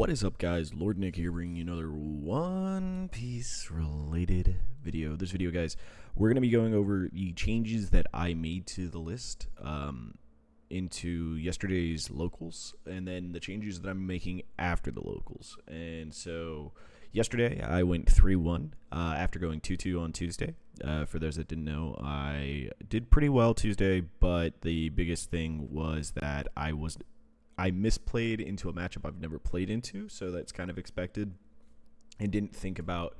What is up, guys? Lord Nick here, bringing you another One Piece related video. This video, guys, we're going to be going over the changes that I made to the list into yesterday's locals, and then the changes that I'm making after the locals. And so yesterday I went 3-1 after going 2-2 on Tuesday. For those that didn't know, I did pretty well Tuesday, but the biggest thing was that I misplayed into a matchup I've never played into, so that's kind of expected, and didn't think about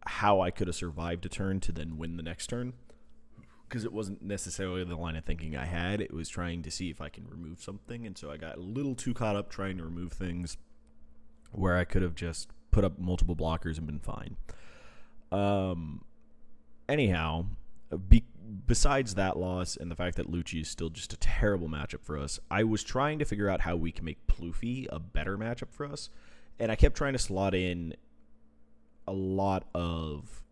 how I could have survived a turn to then win the next turn, because it wasn't necessarily the line of thinking I had. It was trying to see if I can remove something, and so I got a little too caught up trying to remove things where I could have just put up multiple blockers and been fine. Anyhow, besides that loss and the fact that Lucci is still just a terrible matchup for us, I was trying to figure out how we can make Ploofy a better matchup for us, and I kept trying to slot in a lot of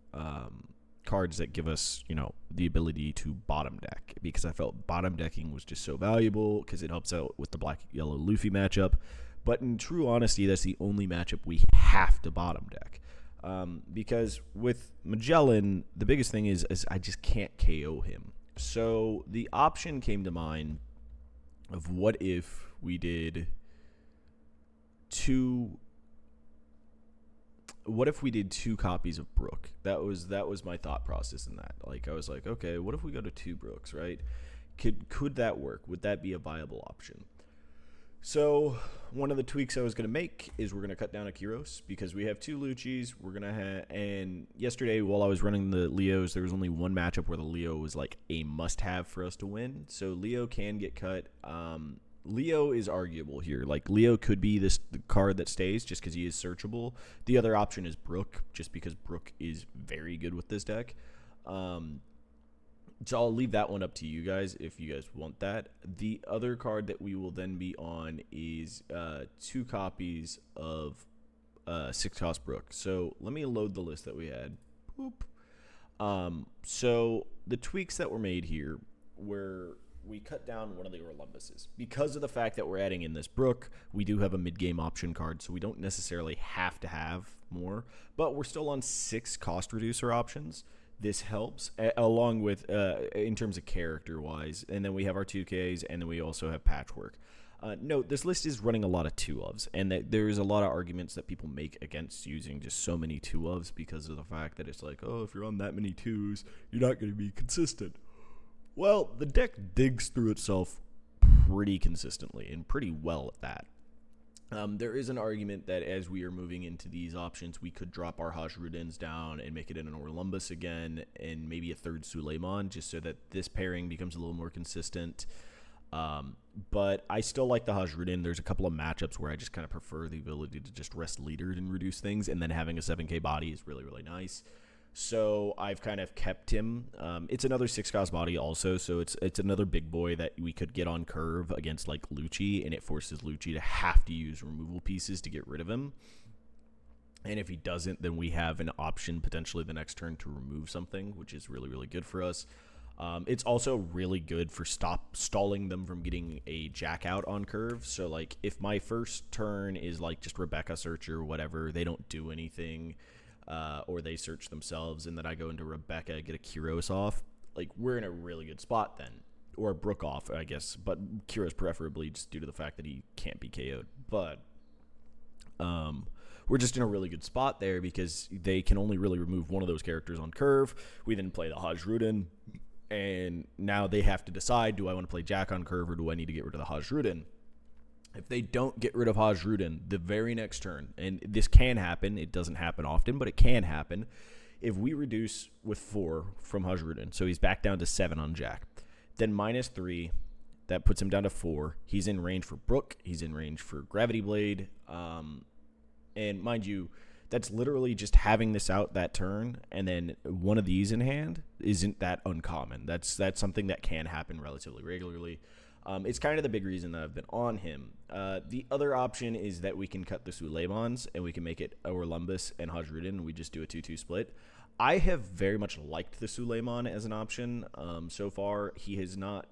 cards that give us, the ability to bottom deck, because I felt bottom decking was just so valuable because it helps out with the black-yellow Luffy matchup. But in true honesty, that's the only matchup we have to bottom deck. Because with Magellan, the biggest thing is I just can't KO him. So the option came to mind of what if we did two copies of Brook. That was my thought process in that. Like, I was like, okay, what if we go to 2 Brooks, right? Could that work? Would that be a viable option? So one of the tweaks I was going to make is we're going to cut down Akiros, because we have 2 Luccis. We're going to have, and yesterday while I was running the Leos, there was only one matchup where the Leo was like a must-have for us to win. So Leo can get cut. Leo is arguable here. Like, Leo could be the card that stays just because he is searchable. The other option is Brook, just because Brook is very good with this deck. So I'll leave that one up to you guys if you guys want that. The other card that we will then be on is 2 copies of 6-cost Brook. So let me load the list that we had. Boop. So the tweaks that were made here were we cut down one of the Orlumbuses. Because of the fact that we're adding in this Brook, we do have a mid-game option card, so we don't necessarily have to have more. But we're still on 6 cost reducer options. This helps, along with, in terms of character-wise. And then we have our 2Ks, and then we also have Patchwork. Note, this list is running a lot of 2-ofs, and that there is a lot of arguments that people make against using just so many 2-ofs because of the fact that it's like, oh, if you're on that many 2s, you're not going to be consistent. Well, the deck digs through itself pretty consistently, and pretty well at that. There is an argument that as we are moving into these options, we could drop our Hajrudins down and make it in an Orlumbus again, and maybe a 3rd Suleiman, just so that this pairing becomes a little more consistent. But I still like the Hajrudin. There's a couple of matchups where I just kind of prefer the ability to just rest leader and reduce things, and then having a 7k body is really, really nice. So I've kind of kept him. It's another 6-cost body also, so it's another big boy that we could get on curve against like Lucci, and it forces Lucci to have to use removal pieces to get rid of him. And if he doesn't, then we have an option potentially the next turn to remove something, which is really, really good for us. It's also really good for stalling them from getting a Jack out on curve. So like if my first turn is like just Rebecca Searcher or whatever, they don't do anything. Or they search themselves, and then I go into Rebecca, get a Kyros off. Like, we're in a really good spot then. Or a Brook off, I guess. But Kyros preferably, just due to the fact that he can't be KO'd. But we're just in a really good spot there because they can only really remove one of those characters on curve. We then play the Hajrudin, and now they have to decide, do I want to play Jack on curve, or do I need to get rid of the Hajrudin? If they don't get rid of Hajrudin the very next turn, and this can happen, it doesn't happen often, but it can happen, if we reduce with 4 from Hajrudin, so he's back down to 7 on Jack, then -3, that puts him down to 4. He's in range for Brook, he's in range for Gravity Blade, and mind you, that's literally just having this out that turn, and then one of these in hand isn't that uncommon. That's something that can happen relatively regularly. It's kind of the big reason that I've been on him. The other option is that we can cut the Suleimans, and we can make it Orlumbus and Hajrudin, and we just do a 2-2 split. I have very much liked the Suleiman as an option. So far, he has not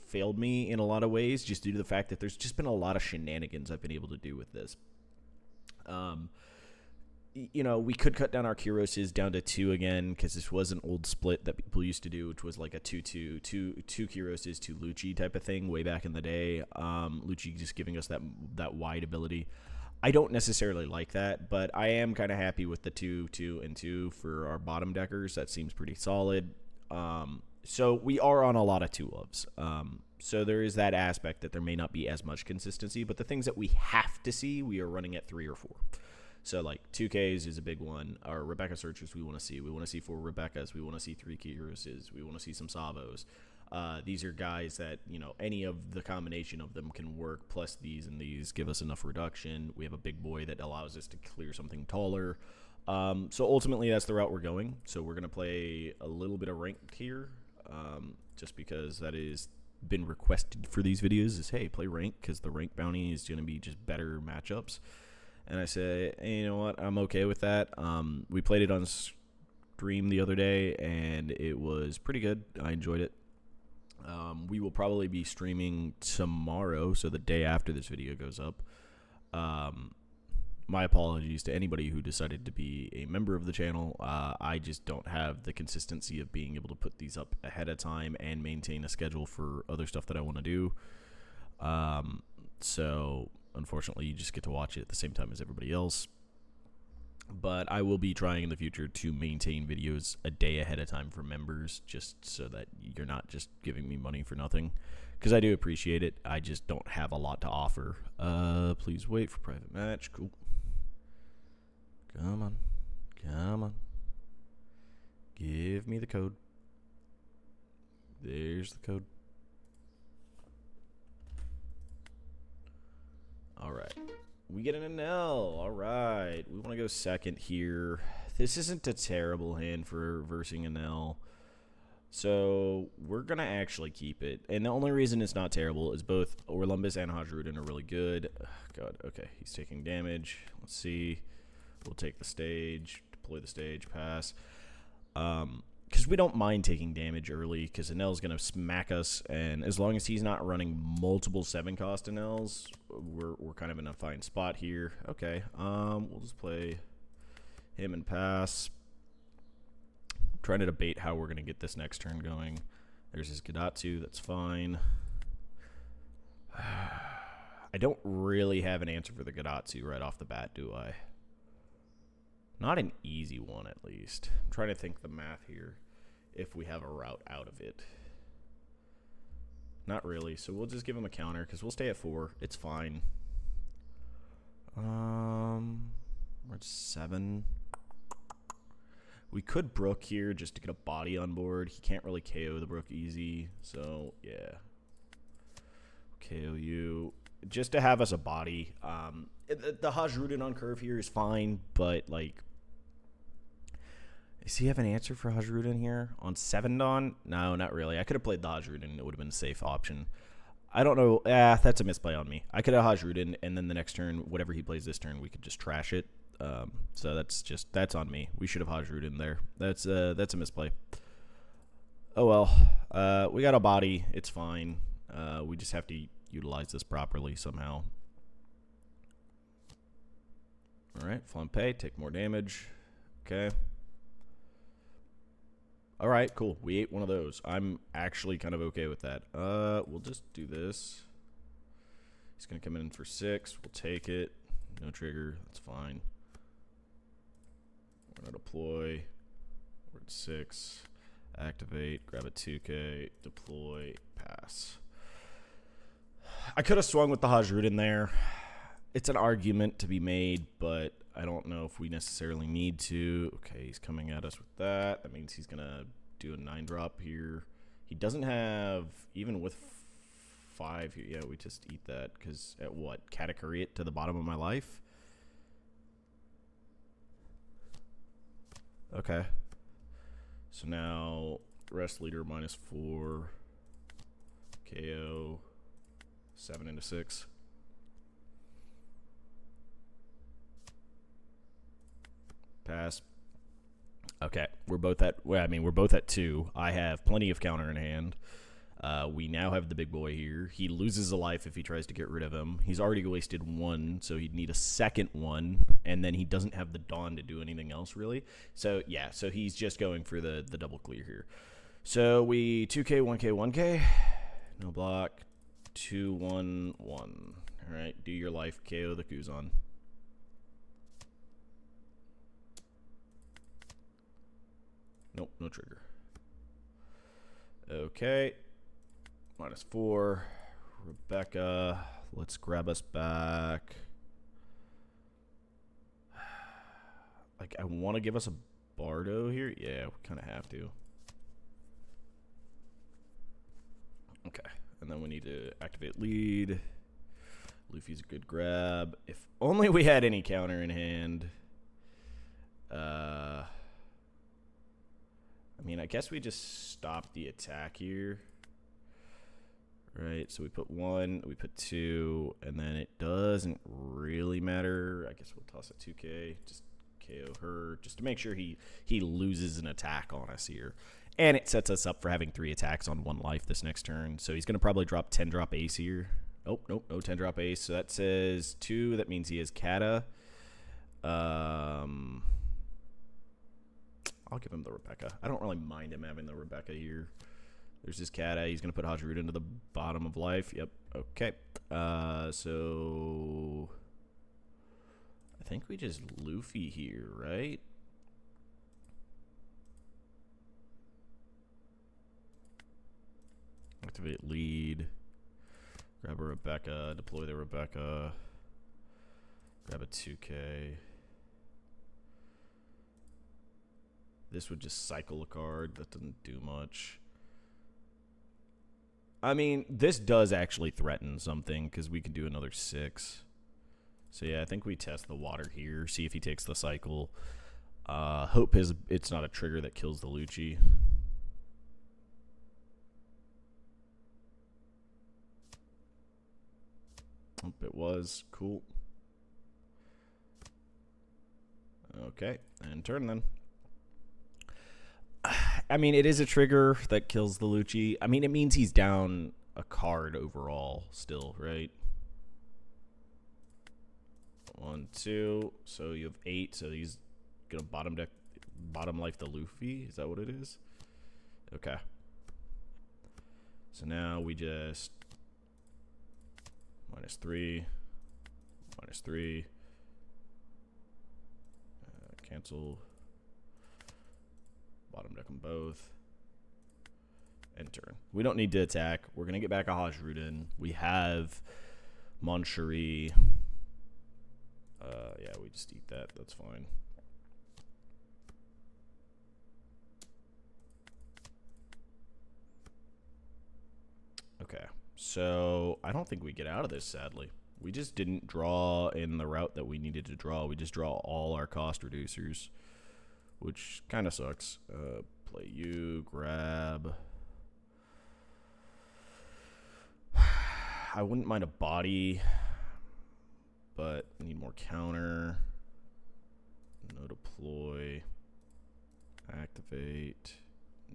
failed me in a lot of ways, just due to the fact that there's just been a lot of shenanigans I've been able to do with this. Um, you know, we could cut down our Kiroses down to 2 again, because this was an old split that people used to do, which was like a 2-2, two Kiroses, 2 Lucci type of thing way back in the day. Lucci just giving us that wide ability. I don't necessarily like that, but I am kind of happy with the 2, 2, and 2 for our bottom deckers. That seems pretty solid. So we are on a lot of 2-ofs. So there is that aspect that there may not be as much consistency, but the things that we have to see, we are running at 3 or 4. So, like, 2Ks is a big one. Our Rebecca searchers we want to see. We want to see 4 Rebeccas. We want to see 3 Kiroses. We want to see some Savos. These are guys that, you know, any of the combination of them can work, plus these and these give us enough reduction. We have a big boy that allows us to clear something taller. So, ultimately, that's the route we're going. So, we're going to play a little bit of ranked here, just because that is been requested for these videos is, hey, play rank, because the rank bounty is going to be just better matchups. And I said, hey, you know what, I'm okay with that. We played it on stream the other day, and it was pretty good. I enjoyed it. We will probably be streaming tomorrow, so the day after this video goes up. My apologies to anybody who decided to be a member of the channel. I just don't have the consistency of being able to put these up ahead of time and maintain a schedule for other stuff that I want to do. So unfortunately, you just get to watch it at the same time as everybody else. But I will be trying in the future to maintain videos a day ahead of time for members, just so that you're not just giving me money for nothing, because I do appreciate it. I just don't have a lot to offer. Please wait for private match. Cool. Come on. Come on. Give me the code. There's the code. All right. We get an Enel. All right. We want to go second here. This isn't a terrible hand for versing Enel. So we're going to actually keep it. And the only reason it's not terrible is both Orlumbus and Hajrudin are really good. Oh, God. Okay. He's taking damage. Let's see. We'll take the stage. Deploy the stage. Pass. Because we don't mind taking damage early, because Enel's going to smack us, and as long as he's not running multiple 7-cost Enels, we're kind of in a fine spot here. Okay, we'll just play him and pass. I'm trying to debate how we're going to get this next turn going. There's his Gadatsu, that's fine. I don't really have an answer for the Gadatsu right off the bat, do I? Not an easy one, at least. I'm trying to think the math here, if we have a route out of it. Not really, so we'll just give him a counter, because we'll stay at 4. It's fine. We're at 7. We could Brook here just to get a body on board. He can't really KO the Brook easy, so yeah. KO you. Just to have us a body. The Hajrudin on curve here is fine, but, like, does he have an answer for Hajrudin here? On 7 Dawn? No, not really. I could have played the Hajrudin. It would have been a safe option. I don't know. That's a misplay on me. I could have Hajrudin, and then the next turn, whatever he plays this turn, we could just trash it. So that's on me. We should have Hajrudin there. That's a misplay. Oh, well. We got a body. It's fine. We just have to utilize this properly somehow. All right. Flampe. Take more damage. Okay. All right, cool. We ate one of those. I'm actually kind of okay with that. We'll just do this. He's going to come in for 6. We'll take it. No trigger. That's fine. We're going to deploy. We're at 6. Activate. Grab a 2K. Deploy. Pass. I could have swung with the Hajrudin there. It's an argument to be made, but I don't know if we necessarily need to. Okay, he's coming at us with that. That means he's going to do a 9-drop here. He doesn't have, even with 5 here. Yeah, we just eat that because at what? Katakuri it to the bottom of my life? Okay. So now, rest leader -4. KO. 7 into 6. Pass. Okay, we're both at. Well, I mean, we're both at 2. I have plenty of counter in hand. We now have the big boy here. He loses a life if he tries to get rid of him. He's already wasted one, so he'd need a second one, and then he doesn't have the Dawn to do anything else, really. So, yeah, so he's just going for the double clear here. So we 2K, 1K, 1K. No block. 2, 1, 1. All right, do your life. KO the Kuzan. Nope, no trigger. Okay. -4. Rebecca. Let's grab us back. Like, I want to give us a Bardo here. Yeah, we kind of have to. Okay. And then we need to activate lead. Luffy's a good grab. If only we had any counter in hand. I mean, I guess we just stop the attack here. Right, so we put 1, we put 2, and then it doesn't really matter. I guess we'll toss a 2K, just KO her, just to make sure he loses an attack on us here. And it sets us up for having 3 attacks on 1 life this next turn. So he's going to probably drop 10-drop ace here. Oh, nope, no 10-drop ace. So that says 2. That means he has Kata. I'll give him the Rebecca. I don't really mind him having the Rebecca here. There's his Kata. He's going to put Hajirud into the bottom of life. Yep. Okay. So I think we just Luffy here, right? Activate lead. Grab a Rebecca. Deploy the Rebecca. Grab a 2K. This would just cycle a card. That doesn't do much. I mean, this does actually threaten something because we can do another 6. So, yeah, I think we test the water here. See if he takes the cycle. Hope it's not a trigger that kills the Lucci. Hope it was. Cool. Okay, and turn then. I mean, it is a trigger that kills the Lucci. I mean, it means he's down a card overall still, right? 1, 2. So you have 8. So he's going to bottom life the Luffy. Is that what it is? Okay. So now we just -3. -3. Cancel. Bottom deck them both. End turn. We don't need to attack. We're going to get back a Hajirudin. We have Moncherie. Yeah, we just eat that. That's fine. Okay. So, I don't think we get out of this, sadly. We just didn't draw in the route that we needed to draw. We just draw all our cost reducers, which kind of sucks. Play you, grab. I wouldn't mind a body, but I need more counter. No deploy. Activate.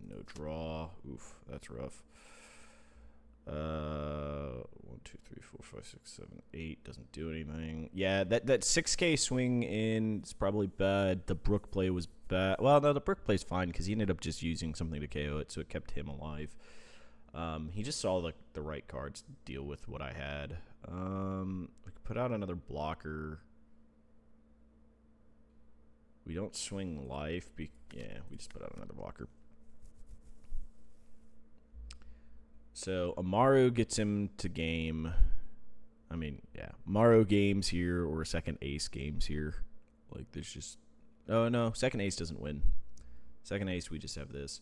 No draw. Oof, that's rough. 1, 2, 3, 4, 5, 6, 7, 8 doesn't do anything. Yeah, that 6K swing in is probably bad. The Brook play was bad. Well, no, the Brook play's fine because he ended up just using something to KO it, so it kept him alive. He just saw the right cards to deal with what I had. We could put out another blocker. We don't swing life. Yeah, we just put out another blocker. So Amaru gets him to game. I mean, yeah, Amaru games here or second ace games here. Like, there's just... Oh, no, second ace doesn't win. Second ace, we just have this.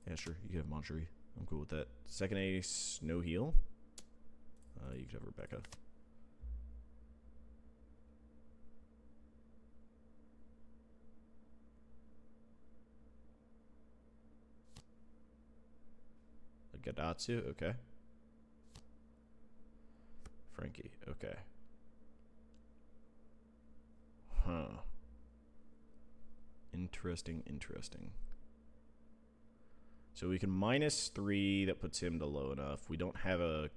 Yeah, sure, you can have Moncherie. I'm cool with that. Second ace, no heal. You could have Rebecca. Gadatsu, okay. Frankie, okay. Huh. Interesting. So we can -3. That puts him to low enough. We don't have a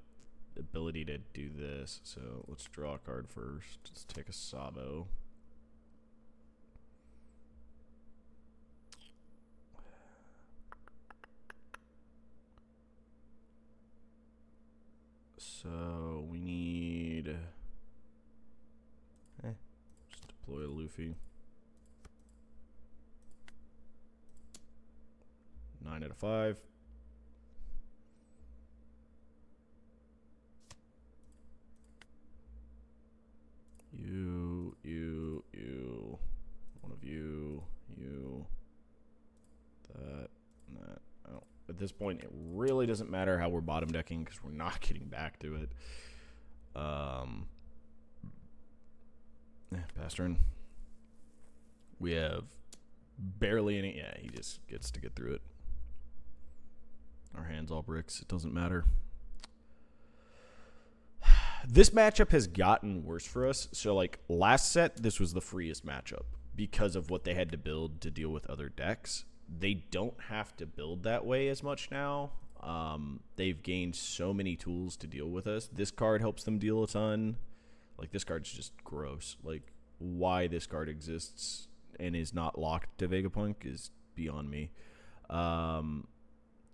ability to do this. So let's draw a card first. Let's take a Sabo. So we need... just deploy a Luffy. 9 out of 5. You. One of you. That, and that. Oh. At this point, it really doesn't matter how we're bottom decking because we're not getting back to it. Pass turn. We have barely any. Yeah, he just gets to get through it. Our hand's all bricks. It doesn't matter. This matchup has gotten worse for us. So, like, last set, this was the freest matchup because of what they had to build to deal with other decks. They don't have to build that way as much now. They've gained so many tools to deal with us. This card helps them deal a ton. Like, this card's just gross. Like, why this card exists and is not locked to Vegapunk is beyond me.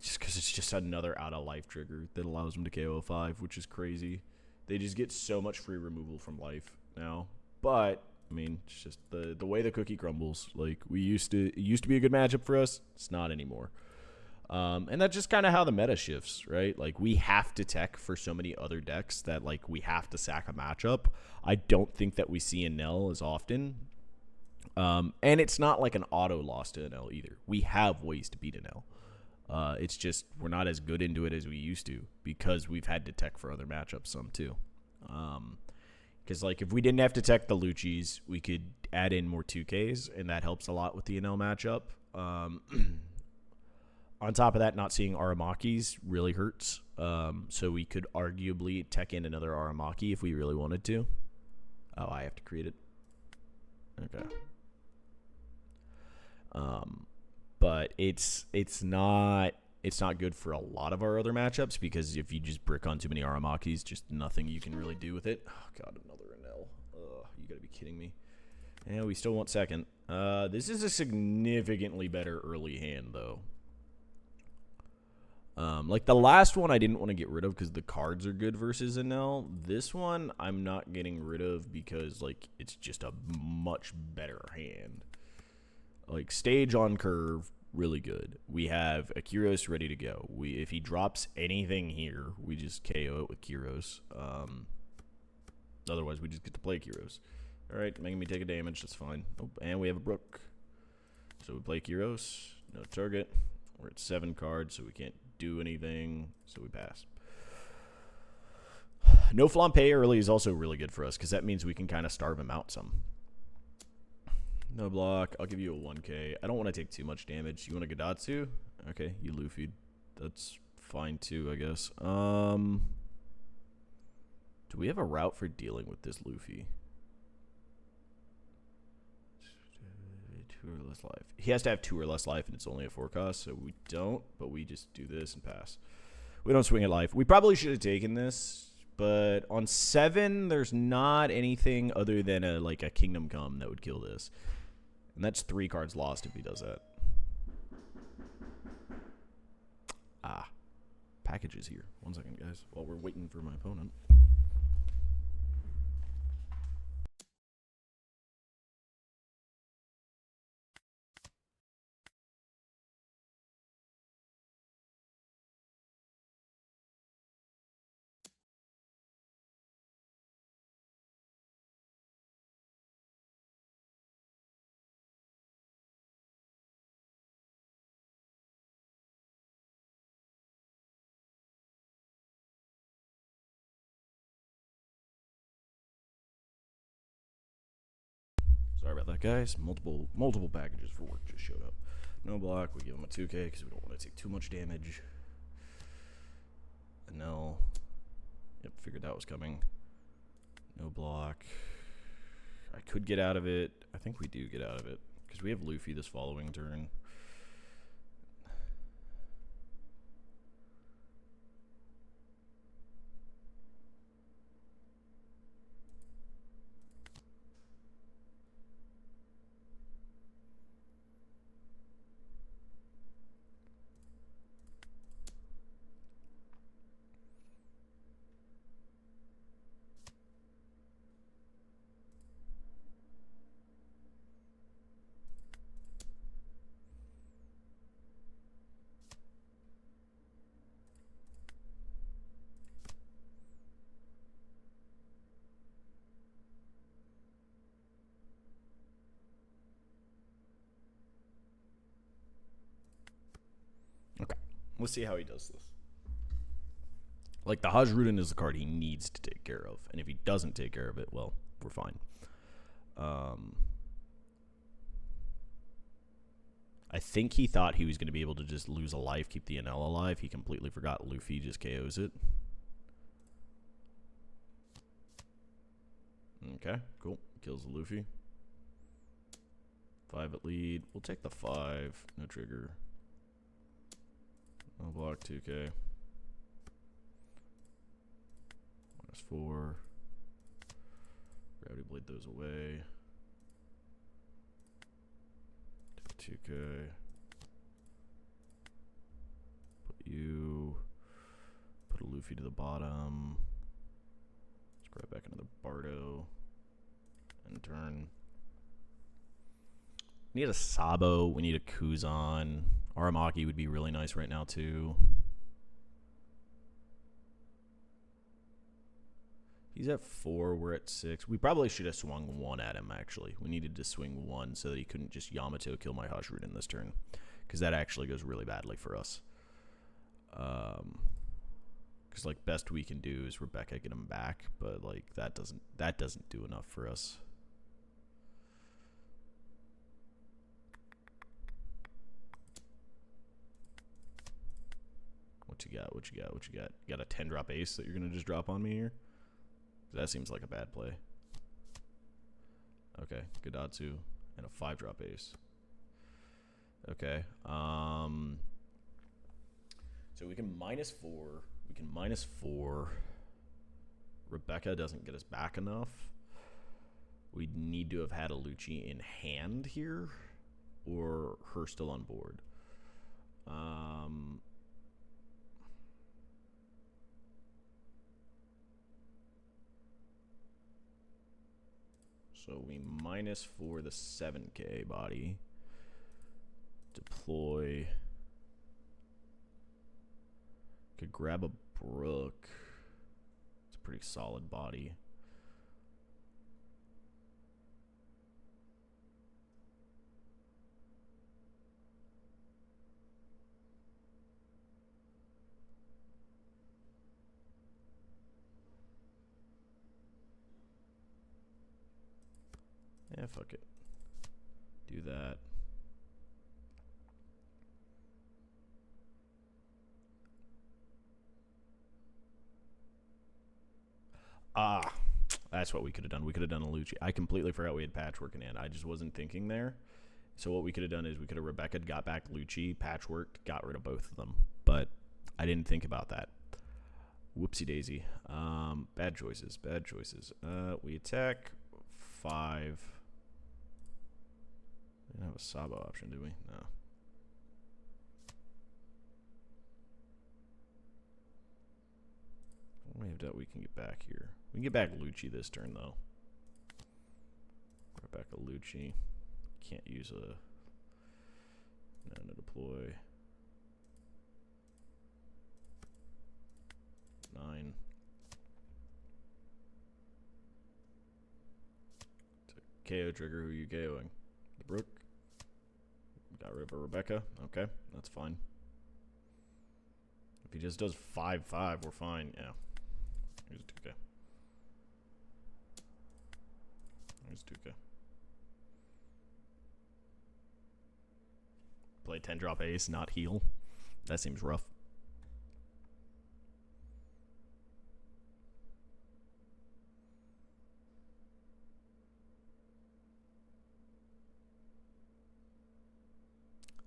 Just because it's just another out-of-life trigger that allows them to KO 5, which is crazy. They just get so much free removal from life now. But, I mean, it's just the way the cookie crumbles. Like, it used to be a good matchup for us. It's not anymore. And that's just kind of how the meta shifts, right? Like, we have to tech for so many other decks that, like, we have to sack a matchup. I don't think that we see Enel as often. And it's not like an auto loss to Enel either. We have ways to beat Enel. It's just we're not as good into it as we used to because we've had to tech for other matchups some too. Because like if we didn't have to tech the Luchis, we could add in more 2Ks, and that helps a lot with the Enel matchup. On top of that, not seeing Aramakis really hurts. So we could arguably tech in another Aramaki if we really wanted to. Oh, I have to create it. Okay. But it's not good for a lot of our other matchups because if you just brick on too many Aramakis, just nothing you can really do with it. Oh god, another Enel. You gotta be kidding me. And we still want second. This is a significantly better early hand though. Like the last one I didn't want to get rid of because the cards are good versus Enel. This one I'm not getting rid of because like it's just a much better hand. Like stage on curve, really good. We have a Kyros ready to go. If he drops anything here, we just KO it with Kyros. Otherwise, we just get to play Kyros. All right, making me take a damage. That's fine. Oh, and we have a Brook. So we play Kyros. No target. We're at 7 cards, so we can't do anything. So we pass. No Flampe early is also really good for us because that means we can kind of starve him out some. No block. I'll give you a 1K. I don't want to take too much damage. You want a Gadatsu? Okay, you Luffy. That's fine too, I guess. Do we have a route for dealing with this Luffy? 2 or less life. He has to have 2 or less life, and it's only a 4 cost, so we don't. But we just do this and pass. We don't swing at life. We probably should have taken this, but on 7, there's not anything other than a Kingdom Come that would kill this. And that's 3 cards lost if he does that. Packages here. 1 second, guys, while we're waiting for my opponent. Sorry about that, guys. Multiple packages for work just showed up. No block. We give him a 2K because we don't want to take too much damage. Enel. Yep, figured that was coming. No block. I could get out of it. I think we do get out of it because we have Luffy this following turn. Let's see how he does this. Like, the Hajrudin is the card he needs to take care of. And if he doesn't take care of it, well, we're fine. I think he thought he was going to be able to just lose a life, keep the Enel alive. He completely forgot Luffy just KOs it. Okay, cool. Kills the Luffy. 5 at lead. We'll take the 5. No trigger. No block, 2k. -4. Gravity blade those away. 2k. Put a Luffy to the bottom. Let's grab back another Bardo. And turn. We need a Sabo. We need a Kuzan. Aramaki would be really nice right now too. He's at 4, we're at 6. We probably should have swung 1 at him, actually. We needed to swing 1 so that he couldn't just Yamato kill my Hajrudin this turn. Because that actually goes really badly for us. Because, like, best we can do is Rebecca get him back. But, like, that doesn't do enough for us. What you got? What you got? What you got? You got a 10-drop ace that you're going to just drop on me here? That seems like a bad play. Okay, Gadatsu and a 5-drop ace. Okay. So we can -4. We can -4. Rebecca doesn't get us back enough. We need to have had a Lucci in hand here, or her still on board. So we -4 the 7k body. Deploy. Could grab a Brook. It's a pretty solid body. Yeah, fuck it. Do that. Ah, that's what we could have done. We could have done a Lucci. I completely forgot we had Patchwork in hand. I just wasn't thinking there. So what we could have done is we could have Rebecca got back Lucci, Patchwork, got rid of both of them. But I didn't think about that. Whoopsie daisy. Bad choices. Bad choices. We attack 5. We didn't have a Sabo option, do we? No. We have that we can get back here. We can get back Lucci this turn, though. Grab back a Lucci. Can't use a... No deploy. 9. KO trigger. Who are you KOing? The Brook. Got rid of a Rebecca. Okay, that's fine. If he just does 5/5, we're fine. Yeah. Here's 2k. Here's 2k. Play 10-drop ace, not heal. That seems rough.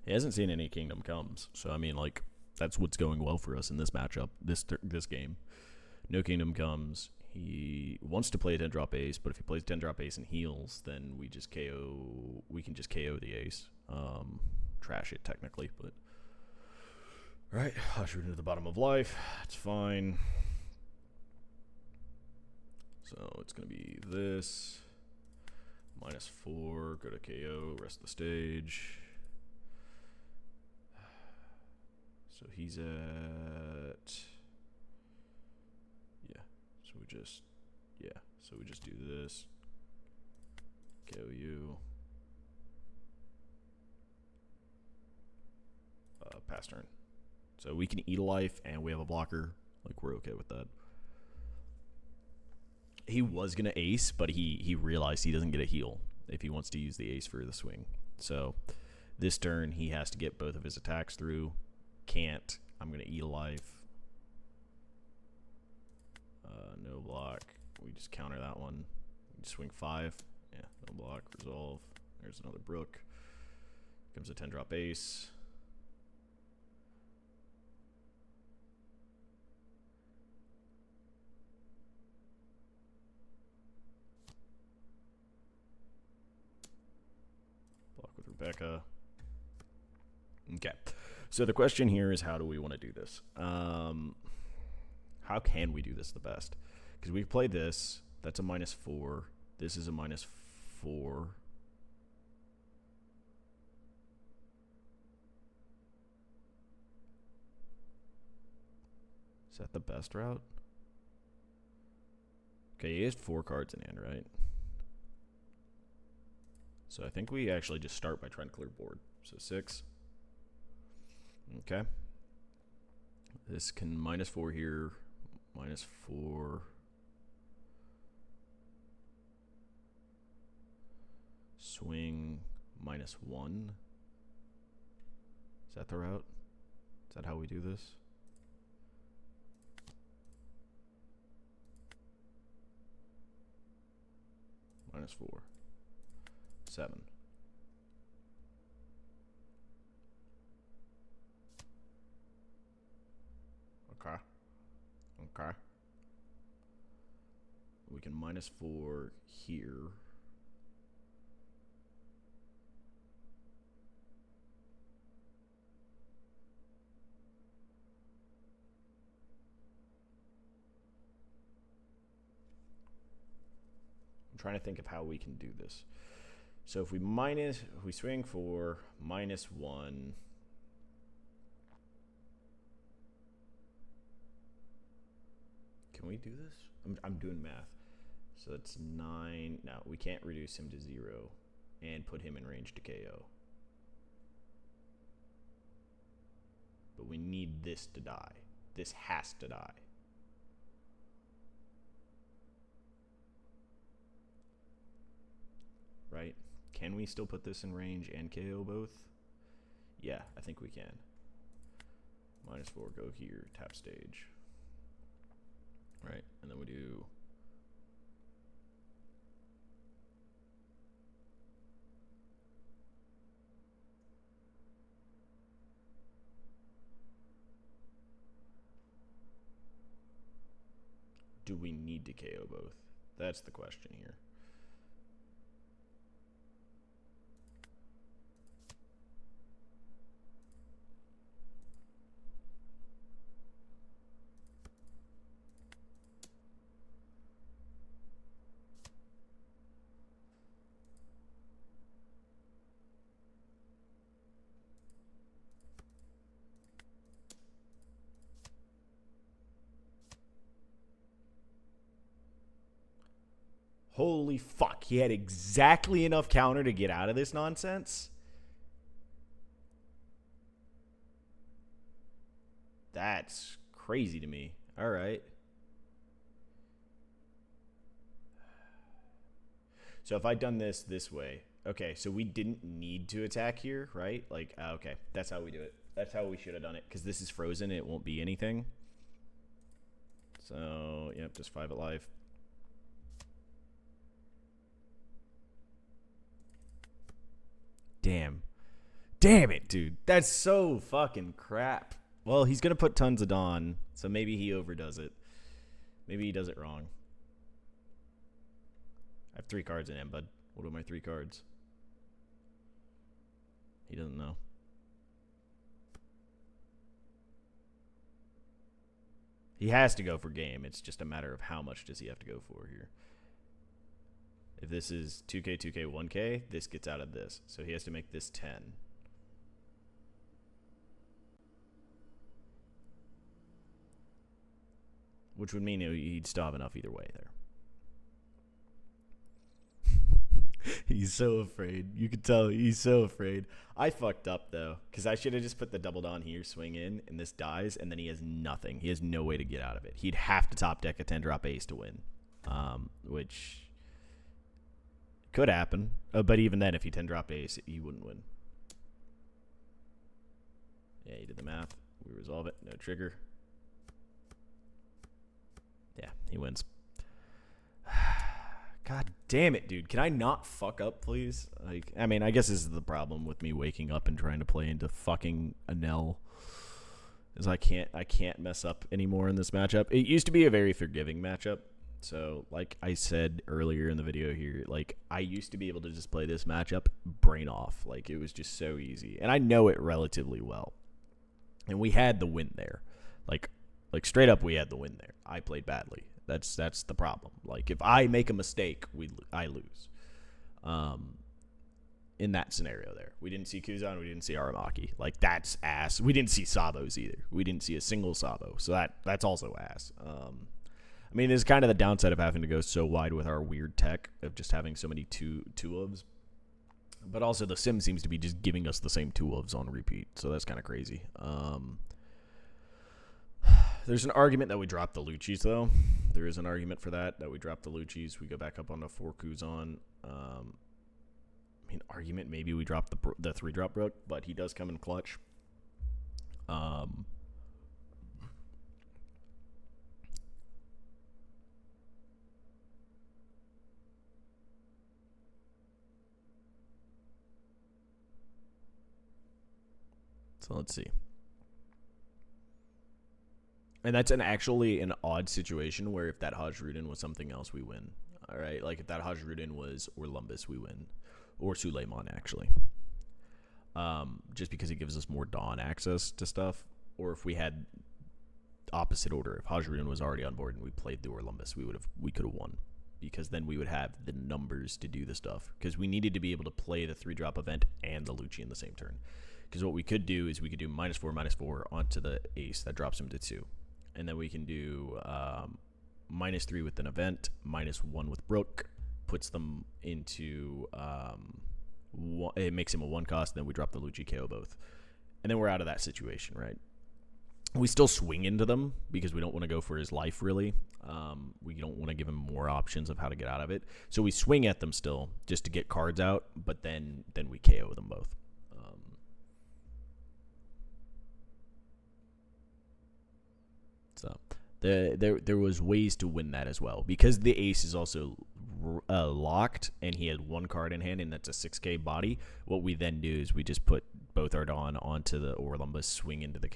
He hasn't seen any Kingdom Comes, so I mean, like, that's what's going well for us in this matchup, this game. No Kingdom Comes. He wants to play a 10-drop ace, but if he plays 10-drop ace and heals, then we just KO. We can just KO the ace. Trash it technically, but all right. Usher into the bottom of life. It's fine. So it's gonna be this -4. Go to KO. Rest of the stage. So he's at, yeah, so we just do this, KO you, pass turn. So we can eat a life, and we have a blocker. Like, we're okay with that. He was going to ace, but he realized he doesn't get a heal if he wants to use the ace for the swing. So this turn, he has to get both of his attacks through. Can't. I'm going to eat a life. No block. We just counter that one. We swing 5. Yeah, no block. Resolve. There's another brook. Comes a 10-drop ace. Block with Rebecca. Okay. So the question here is, how do we want to do this? How can we do this the best? Because we play this. That's a -4. This is a -4. Is that the best route? Okay, he has 4 cards in hand, right? So I think we actually just start by trying to clear board. So 6. Okay. This can -4 here. -4. Swing -1. Is that the route? Is that how we do this? -4. 7. Okay. Okay. We can -4 here. I'm trying to think of how we can do this. So if we swing for -1. Can we do this? I'm doing math. So that's 9. No, we can't reduce him to 0 and put him in range to KO. But we need this to die. This has to die. Right? Can we still put this in range and KO both? Yeah, I think we can. -4, go here, tap stage. Right, and then we do... Do we need to KO both? That's the question here. Holy fuck, he had exactly enough counter to get out of this nonsense? That's crazy to me. All right. So if I'd done this way, okay, so we didn't need to attack here, right? Like, okay, that's how we do it. That's how we should have done it, because this is frozen. It won't be anything. So, yep, just 5 at life. Damn. Damn it, dude. That's so fucking crap. Well, he's going to put tons of Dawn, so maybe he overdoes it. Maybe he does it wrong. I have 3 cards in him, bud. What are my 3 cards? He doesn't know. He has to go for game. It's just a matter of how much does he have to go for here. If this is 2K, 2K, 1K, this gets out of this. So he has to make this 10. Which would mean he'd still have enough either way there. He's so afraid. You could tell he's so afraid. I fucked up though, because I should have just put the double Dawn here, swing in, and this dies, and then he has nothing. He has no way to get out of it. He'd have to top deck a 10 drop ace to win, which could happen. But even then, if he 10 dropped ace, he wouldn't win. Yeah, he did the math. We resolve it. No trigger. Yeah, he wins. God damn it, dude. Can I not fuck up, please? Like, I mean, I guess this is the problem with me waking up and trying to play into fucking Enel. Is I can't mess up anymore in this matchup. It used to be a very forgiving matchup. So, like I said earlier in the video here, like, I used to be able to just play this matchup brain off. Like, it was just so easy. And I know it relatively well. And we had the win there. Like straight up, we had the win there. I played badly. That's the problem. Like, if I make a mistake, I lose. In that scenario there. We didn't see Kuzan. We didn't see Aramaki. Like, that's ass. We didn't see Sabos either. We didn't see a single Sabo. So that's also ass. I mean, it's kind of the downside of having to go so wide with our weird tech of just having so many two ofs. But also, the sim seems to be just giving us the same two ofs on repeat. So that's kind of crazy. There's an argument that we drop the Luchis, though. There is an argument for that we drop the Luchis. We go back up on the 4 Kuzan. I mean, argument, maybe we drop the 3-drop Brook, but he does come in clutch. So let's see. And that's actually an odd situation where if that Hajrudin was something else, we win. All right, like if that Hajrudin was Orlumbus, we win. Or Suleiman, actually. Just because it gives us more Dawn access to stuff. Or if we had opposite order, if Hajrudin was already on board and we played the Orlumbus, we could have won. Because then we would have the numbers to do the stuff. Because we needed to be able to play the 3-drop event and the Lucci in the same turn. Because what we could do is we could do -4/-4 onto the ace. That drops him to 2. And then we can do -3 with an event, -1 with Brook, puts them into it makes him a 1 cost, and then we drop the Lucci KO both. And then we're out of that situation, right? We still swing into them because we don't want to go for his life, really. We don't want to give him more options of how to get out of it. So we swing at them still just to get cards out, but then we KO them both. So there was ways to win that as well because the ace is also locked and he had 1 card in hand and that's a 6k body. What we then do is we just put both our Dawn onto the Orlumbus, swing into the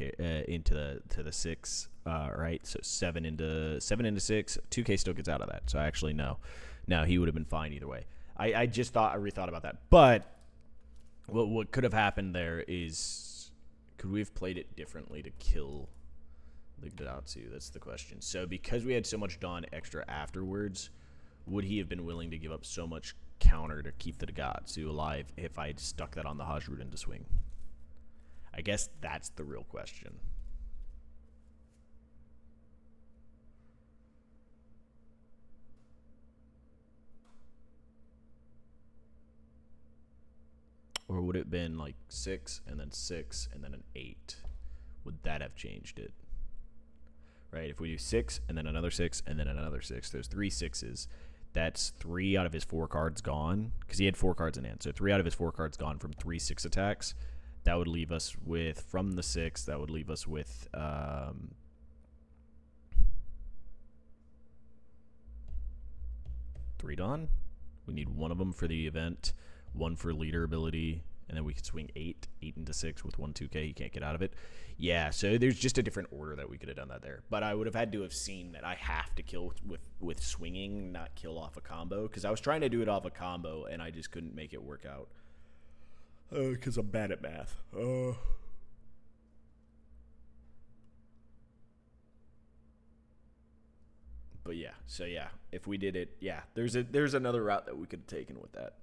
6, right? So 7 into 6, 2k still gets out of that. So actually no, he would have been fine either way. I just rethought about that, but what could have happened there is could we have played it differently to kill the Datsu? That's the question. So because we had so much Dawn extra afterwards, would he have been willing to give up so much counter to keep the Datsu alive if I had stuck that on the Hajrudin to swing? I guess that's the real question. Or would it have been like 6 and then 6 and then an 8? Would that have changed it? Right, if we do 6 and then another 6 and then another 6, there's 3 6s. That's 3 out of his 4 cards gone because he had 4 cards in hand. So 3 out of his 4 cards gone from 3 6 attacks. That would leave us with, from the 6, that would leave us with 3 Dawn. We need 1 of them for the event, 1 for leader ability, and then we could swing 8 into 6 with 1 2k. He can't get out of it. Yeah, so there's just a different order that we could have done that there. But I would have had to have seen that I have to kill with swinging, not kill off a combo. Because I was trying to do it off a combo, and I just couldn't make it work out. Because I'm bad at math. But yeah, so yeah, if we did it, yeah, there's another route that we could have taken with that.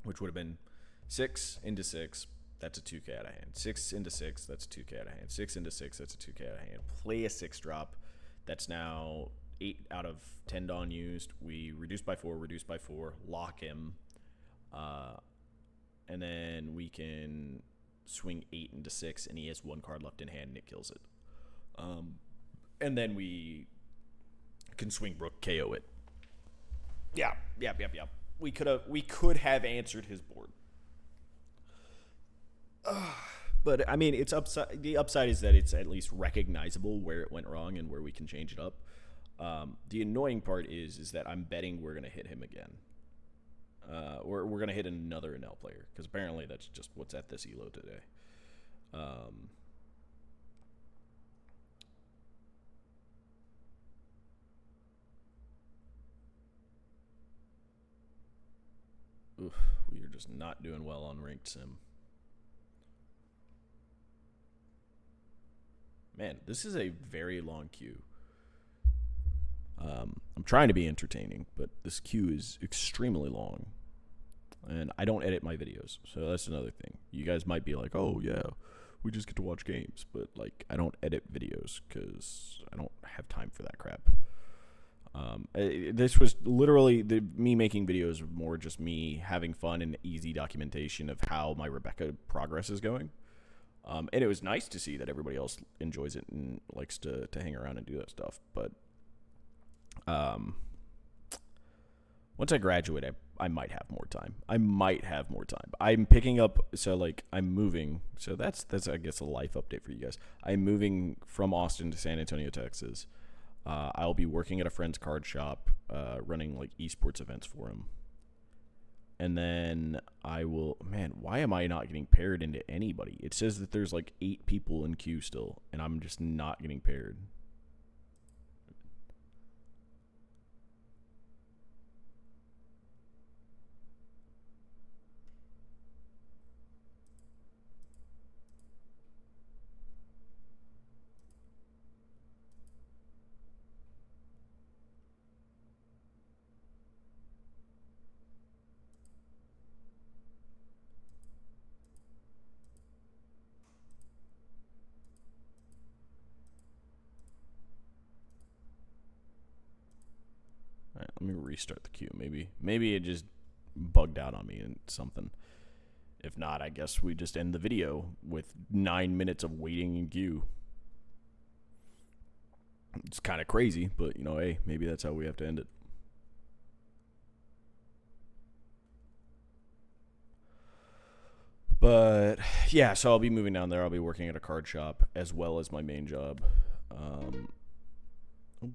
Which would have been 6 into 6, that's a 2k out of hand. 6 into 6, that's a 2k out of hand. 6 into 6, that's a 2k out of hand. Play a 6-drop, that's now 8 out of 10 Dawn used. We reduce by 4, lock him. And then we can swing 8 into 6, and he has 1 card left in hand, and it kills it. And then we can swing Brook, KO it. Yeah. We could have answered his board. But I mean, it's upside. The upside is that it's at least recognizable where it went wrong and where we can change it up. The annoying part is that I'm betting we're gonna hit him again. We're gonna hit another Enel player because apparently that's just what's at this elo today. Oof, we are just not doing well on ranked sim. Man, this is a very long queue. I'm trying to be entertaining, but this queue is extremely long. And I don't edit my videos, so that's another thing. You guys might be like, oh, yeah, we just get to watch games. But, like, I don't edit videos because I don't have time for that crap. This was literally me making videos more just me having fun and easy documentation of how my Rebecca progress is going. And it was nice to see that everybody else enjoys it and likes to hang around and do that stuff. But once I graduate, I might have more time. I'm picking up, so like I'm moving. So that's I guess a life update for you guys. I'm moving from Austin to San Antonio, Texas. I'll be working at a friend's card shop, running like esports events for him. And then I will, man, why am I not getting paired into anybody? It says that there's like 8 people in queue still, and I'm just not getting paired. All right, let me restart the queue. Maybe it just bugged out on me and something. If not, I guess we just end the video with 9 minutes of waiting in queue. It's kind of crazy, but, you know, hey, maybe that's how we have to end it. But, yeah, so I'll be moving down there. I'll be working at a card shop as well as my main job.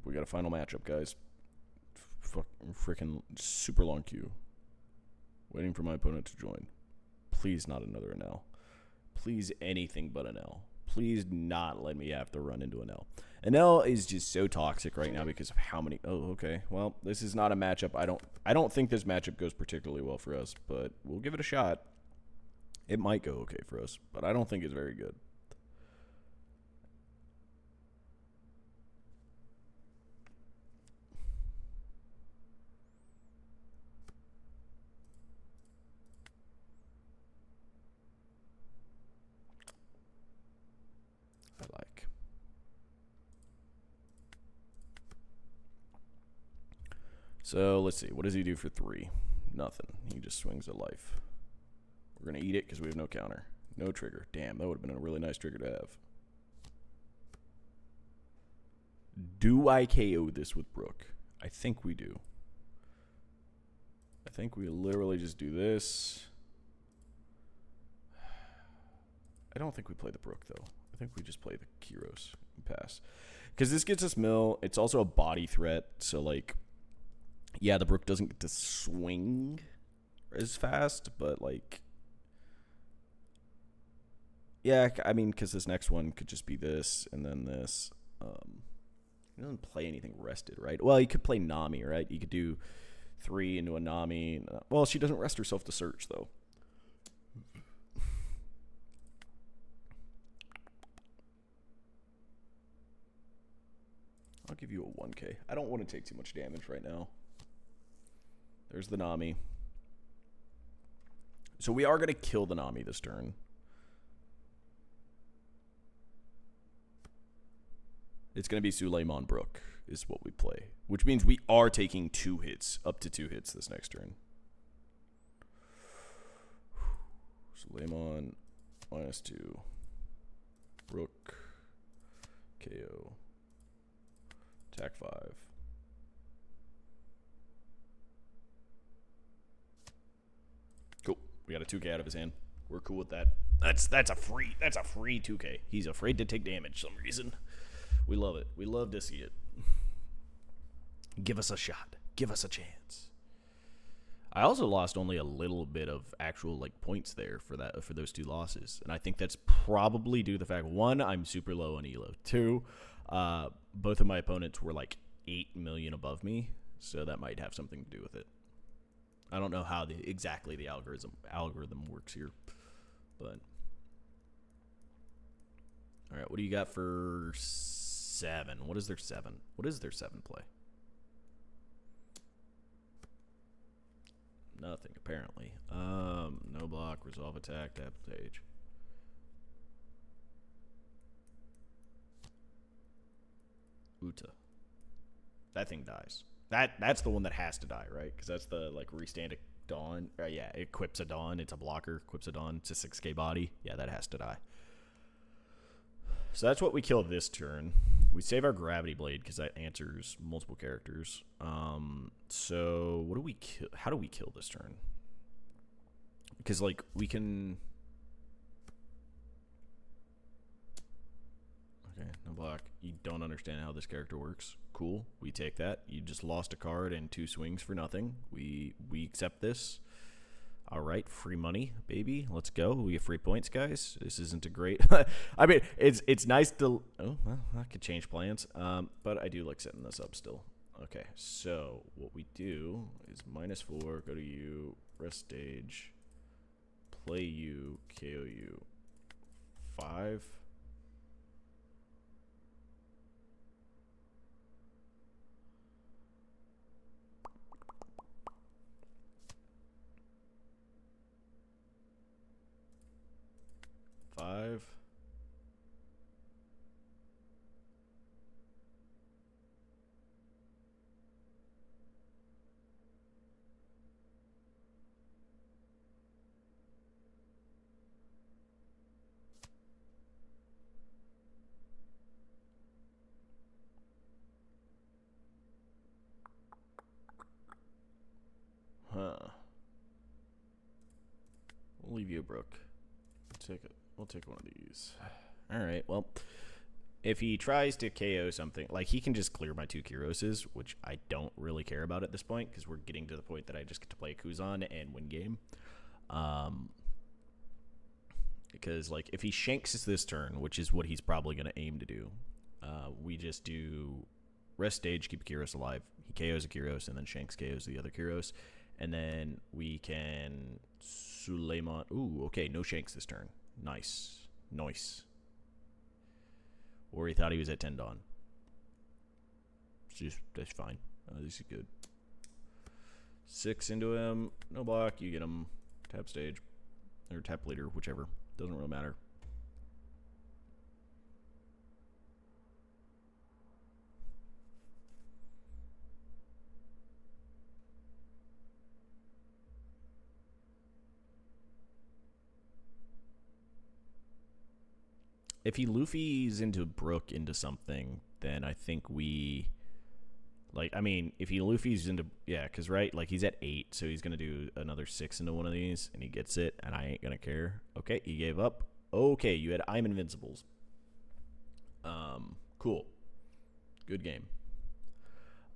We got a final matchup, guys. Freaking super long queue. Waiting for my opponent to join. Please not another Enel. Please anything but Enel. Please not let me have to run into Enel. Enel is just so toxic right now because of how many. Oh, okay. Well, this is not a matchup. I don't think this matchup goes particularly well for us, but we'll give it a shot. It might go okay for us, but I don't think it's very good. So let's see. What does he do for 3? Nothing. He just swings a life. We're going to eat it because we have no counter. No trigger. Damn, that would have been a really nice trigger to have. Do I KO this with Brook? I think we do. I think we literally just do this. I don't think we play the Brook, though. I think we just play the Kyros and pass. Because this gets us mill. It's also a body threat, so, like, yeah, the Brook doesn't get to swing as fast, but, like, yeah, I mean, because this next one could just be this and then this. He doesn't play anything rested, right? Well, he could play Nami, right? He could do 3 into a Nami. Well, she doesn't rest herself to search, though. I'll give you a 1K. I don't want to take too much damage right now. There's the Nami. So we are going to kill the Nami this turn. It's going to be Suleiman Brook is what we play. Which means we are taking 2 hits, up to 2 hits this next turn. Suleiman -2. Rook. KO. Attack 5. Cool. We got a 2K out of his hand. We're cool with that. That's a free 2K. He's afraid to take damage for some reason. We love it. We love to see it. Give us a shot. Give us a chance. I also lost only a little bit of actual like points there for those 2 losses, and I think that's probably due to the fact, 1, I'm super low on elo. 2, both of my opponents were like 8 million above me, so that might have something to do with it. I don't know how exactly the algorithm works here, but all right. What do you got for 7? What is their 7? What is their 7 play? Nothing, apparently. No block, resolve attack, tap stage. Uta. That thing dies. That's the one that has to die, right? Because that's the like restand a dawn. Yeah, it equips a dawn. It's a blocker. Equips a dawn. It's a 6K body. Yeah, that has to die. So that's what we kill this turn. We save our gravity blade because that answers multiple characters. So what do we kill? How do we kill this turn? Because like we can. Okay, no block. You don't understand how this character works. Cool. We take that. You just lost a card and 2 swings for nothing. We accept this. All right, free money, baby. Let's go. We get free points, guys. This isn't a great. I mean, it's nice to. Oh, well, I could change plans. But I do like setting this up still. Okay, so what we do is -4. Go to you. Rest stage. Play you. KO you. 5. Huh. We'll leave you a Brook. We'll take one of these. All right. Well, if he tries to KO something, like he can just clear my 2 Kiroses, which I don't really care about at this point because we're getting to the point that I just get to play Kuzan and win game. Because like if he shanks us this turn, which is what he's probably going to aim to do, we just do rest stage, keep a Kyros alive. He KOs a Kyros and then shanks KOs the other Kyros. And then we can Suleiman. Ooh, okay, no shanks this turn. Nice. Or he thought he was at 10 Dawn. That's fine. This is good. 6 into him. No block. You get him. Tap stage. Or tap leader, whichever. Doesn't really matter. If he Luffy's into Brook into something, then I think we... Like, I mean, if he Luffy's into... Yeah, because, right? Like, he's at 8, so he's going to do another 6 into one of these, and he gets it, and I ain't going to care. Okay, he gave up. Okay, you had I'm Invincibles. Cool. Good game.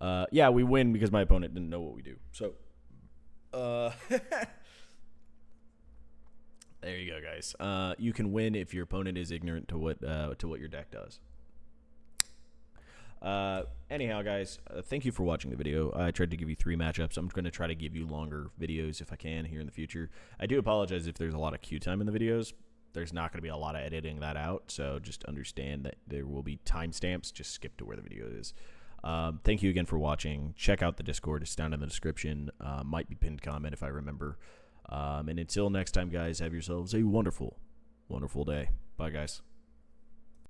Yeah, we win because my opponent didn't know what we do. So, there you go, guys. You can win if your opponent is ignorant to what your deck does. Anyhow, guys, thank you for watching the video. I tried to give you 3 matchups. I'm going to try to give you longer videos if I can here in the future. I do apologize if there's a lot of queue time in the videos. There's not going to be a lot of editing that out, so just understand that there will be timestamps. Just skip to where the video is. Thank you again for watching. Check out the Discord. It's down in the description. Might be pinned comment if I remember. And until next time, guys, have yourselves a wonderful, wonderful day. Bye, guys.